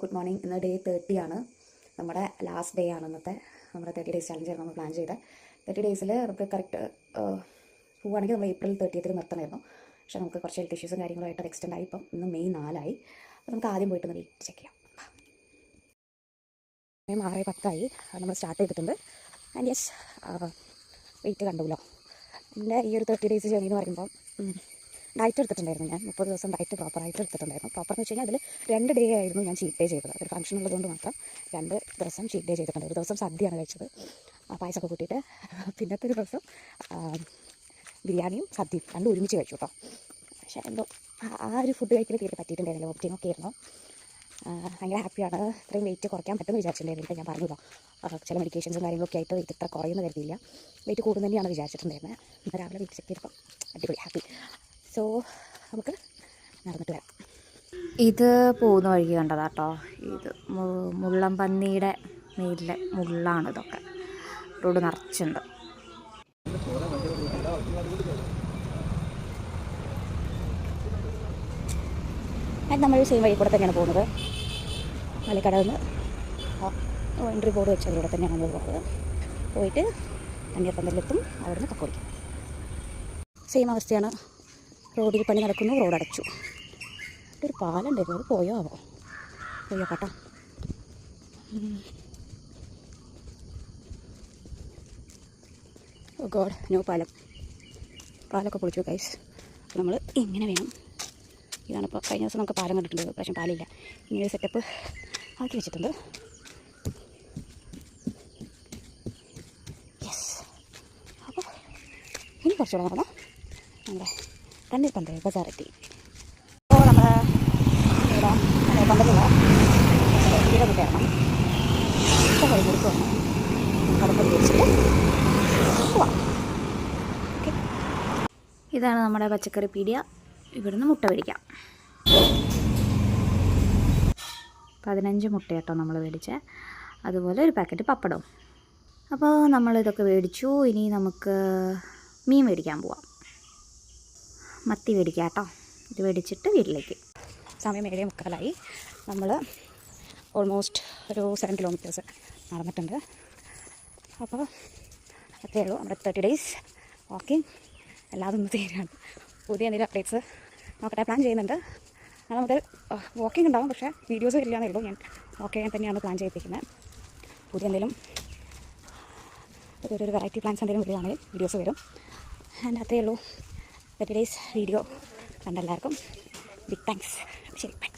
Good morning. ഇന്ന് day 30 ആണ്. നമ്മുടെ ലാസ്റ്റ് ഡേ ആണ് ഇന്നത്തെ. നമ്മുടെ 30 ഡേയ്സ് ചലഞ്ചാണ് നമ്മൾ പ്ലാൻ ചെയ്തത്. 30 ഡേയ്സിൽ നമുക്ക് കറക്റ്റ് പോവുകയാണെങ്കിൽ നമ്മൾ ഏപ്രിൽ 30 നിർത്തണമായിരുന്നു. പക്ഷേ നമുക്ക് കുറച്ച് ഹെൽത്ത് ഇഷ്യൂസും കാര്യങ്ങളുമായിട്ട് അത് എക്സ്റ്റെൻഡ് ആയി. ഇപ്പം ഇന്ന് മെയ് 4 അപ്പോൾ നമുക്ക് ആദ്യം പോയിട്ടൊന്ന് വെയിറ്റ് ചെക്ക് ചെയ്യാം. 6:10 നമ്മൾ സ്റ്റാർട്ട് ചെയ്തിട്ടുണ്ട്. ആൻഡ് യെസ്, വെയിറ്റ് കണ്ടുല്ലോ. എൻ്റെ ഈ ഒരു 30 ഡേയ്സ് ജേർണി എന്ന് പറയുമ്പോൾ ഡയറ്റ് എടുത്തിട്ടുണ്ടായിരുന്നു. ഞാൻ 30 ദിവസം ഡയറ്റ് പ്രോപ്പറായിട്ട് എടുത്തിട്ടുണ്ടായിരുന്നു. പ്രോപ്പർ എന്ന് വെച്ച് കഴിഞ്ഞാൽ അതിൽ 2 ഡേ ആയിരുന്നു ഞാൻ ചീറ്റ് ഡേ ചെയ്തത്. ഒരു ഫംഗ്ഷൻ ഉള്ളതുകൊണ്ട് മാത്രം 2 ദിവസം ചീറ്റ് ഡേ ചെയ്തിട്ടുണ്ട്. ഒരു ദിവസം സദ്യയാണ് കഴിച്ചത്, പായസമൊക്കെ കൂട്ടിയിട്ട്. പിന്നത്തെ ഒരു ദിവസം ബിരിയാണിയും സദ്യയും രണ്ടും ഒരുമിച്ച് കഴിച്ചു കേട്ടോ. പക്ഷേ എന്തോ ആ ഒരു ഫുഡ് കഴിക്കൽ തീരെ പറ്റിയിട്ടുണ്ടായിരുന്നില്ല. വോമിറ്റിങ്ങൊക്കെ ആയിരുന്നു. ഭയങ്കര ഹാപ്പിയാണ്. ഇത്രയും വെയിറ്റ് കുറയ്ക്കാൻ പറ്റുമെന്ന് വിചാരിച്ചിട്ടുണ്ടായിരുന്നില്ല. ഞാൻ പറഞ്ഞല്ലോ, ചില മെഡിക്കേഷൻസും കാര്യങ്ങളൊക്കെ ആയിട്ട് വെയിറ്റ് ഇത്ര കുറയുമെന്ന് കരുതിയില്ല. വെയിറ്റ് കൂടുന്നു തന്നെയാണ് വിചാരിച്ചിട്ടുണ്ടായിരുന്നത്. ഇന്ന് രാവിലെ വെയിറ്റ് ചെക്ക് ചെയ്തപ്പോൾ അടിപൊളി ഹാപ്പി. സോ നമുക്ക് നടന്നിട്ട് വരാം. ഇത് പോകുന്ന വഴിക്ക് കണ്ടതാട്ടോ. ഇത് മുള്ളംപന്നിയുടെ മേലിലെ മുള്ളാണ്. ഇതൊക്കെ റോഡ് നിറച്ചുണ്ട്. അത് നമ്മൾ സെയിം വഴി കൂടെ തന്നെയാണ് പോകുന്നത്. മലക്കടയിൽ നിന്ന് എൻട്രി ബോർഡ് വെച്ചതിലൂടെ തന്നെയാണ് നമ്മൾ പോകുന്നത്. പോയിട്ട് തണ്ണീർപ്പന്തലിലെത്തും, അവിടെ നിന്ന് കക്കോടിക്കും. സെയിം അവസ്ഥയാണ്. റോഡിൽ പണി നടക്കുന്നു, റോഡ് അടച്ചു. ഒരു പാലുണ്ടായിരുന്നു, അത് പോയോ ആവോ? പോയോ കേട്ടോ. ഓ ഗോഡ്, നോ പാലം. പാലൊക്കെ പൊളിച്ചു ഗൈസ്. അപ്പോൾ നമ്മൾ ഇങ്ങനെ വേണം. ഇതാണിപ്പോൾ കഴിഞ്ഞ ദിവസം നമുക്ക് പാലം കണ്ടിട്ടുണ്ട്, പക്ഷേ പാലില്ല. ഇങ്ങനെ സെറ്റപ്പ് ആക്കി വെച്ചിട്ടുണ്ട്. യെസ്, അപ്പോൾ ഇനി കുറച്ചുകൂടെ നടന്നു നമ്മുടെ തണ്ണീർപ്പന്തൽ ബസാറെത്തി. അപ്പോൾ നമ്മൾ ഇവിടെ തണ്ണീർപ്പന്തലുള്ള ഇതൊക്കെ കയറണം. ഇപ്പോൾ കഴിഞ്ഞിട്ട് വന്നു കടപ്പുറം വെച്ചിട്ട് പോവാം. ഓക്കെ, ഇതാണ് നമ്മുടെ പച്ചക്കറി പീടിയ. ഇവിടുന്ന് മുട്ട മേടിക്കാം. 15 മുട്ട കേട്ടോ നമ്മൾ മേടിച്ചത്. അതുപോലെ ഒരു പാക്കറ്റ് പപ്പടവും. അപ്പോൾ നമ്മളിതൊക്കെ മേടിച്ചു. ഇനി നമുക്ക് മീൻ മേടിക്കാൻ പോവാം. മത്തി മേടിക്കാം കേട്ടോ. ഇത് മേടിച്ചിട്ട് വീട്ടിലേക്ക്. സമയം 7:45. നമ്മൾ ഓൾമോസ്റ്റ് ഒരു 7 കിലോമീറ്റേഴ്സ് നടന്നിട്ടുണ്ട്. അപ്പോൾ അത്രയേ ഉള്ളൂ നമ്മുടെ 30 ഡേയ്സ് വാക്കിംഗ്. എല്ലാതും ഒന്ന് തീരുകയാണ്. പുതിയ എന്തെങ്കിലും അപ്ഡേറ്റ്സ് നോക്കട്ടെ, പ്ലാൻ ചെയ്യുന്നുണ്ട്. നാളെ മുതൽ വാക്കിംഗ് ഉണ്ടാകും, പക്ഷേ വീഡിയോസ് വരില്ലാന്നേ ഉള്ളൂ. ഞാൻ വാക്ക് ചെയ്യാൻ തന്നെയാണ് പ്ലാൻ ചെയ്തിരിക്കുന്നത്. പുതിയ എന്തെങ്കിലും ഒരു വെറൈറ്റി പ്ലാൻസ് എന്തെങ്കിലും വരികയാണെങ്കിൽ വീഡിയോസ് വരും. ആൻഡ് അത്രയേ ഉള്ളൂ. 30 ഡേയ്സ് വീഡിയോ കണ്ട എല്ലാവർക്കും ബിഗ് താങ്ക്സ്. ശരി, ബൈ.